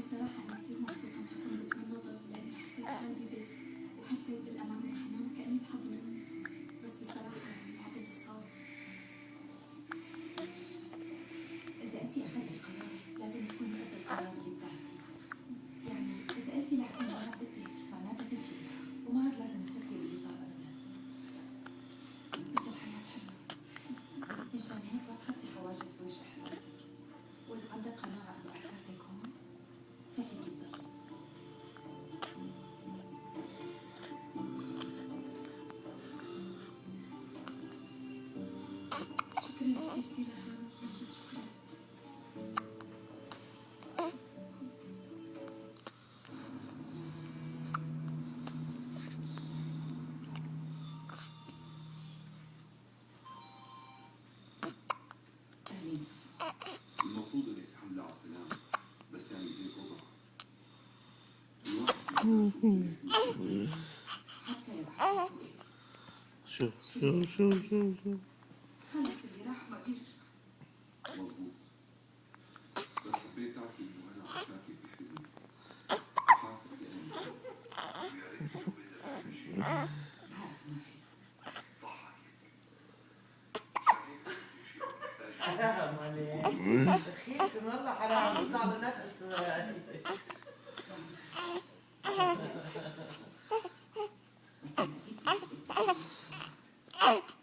بصراحة أنا كتير مبسوطة معكم بالمناظر لأني حسيت حالي ببيتي وحسيت بالأمان والحنان وكأني بحضني. بس بصراحة يعني بعد اللي صار، إذا أنتِ أخذتي قرار لازم تكوني قد القرار اللي بتاخديه. يعني إذا قلتي لحسن ما عاد بدك معناتها كل شيء انتهى وما عاد لازم تفكري باللي صار أبدا. بس الحياة حلوة، مشان هيك لا تحطي حواجز بوجه إحساسك، وإذا عندك قناعة إنه إحساسك هون ففيك تضلي. شكرا كتير خالد، من جد شكرا. أهلين صفا. المفروض انك تحملي على السلامة، بس يعني هيك وضع الواحد حتى لو حكيتوا إلي شوف خلص اللي راح ما بيرجع. مظبوط. بس حبيت تعرفي انه انا عشاكي بحزني وحاسس كأني بعرف ما في. حرام عليك دخيلك والله حرام بيطلع له نفس بس أنا أكيد بجوز قلت لك شغلات.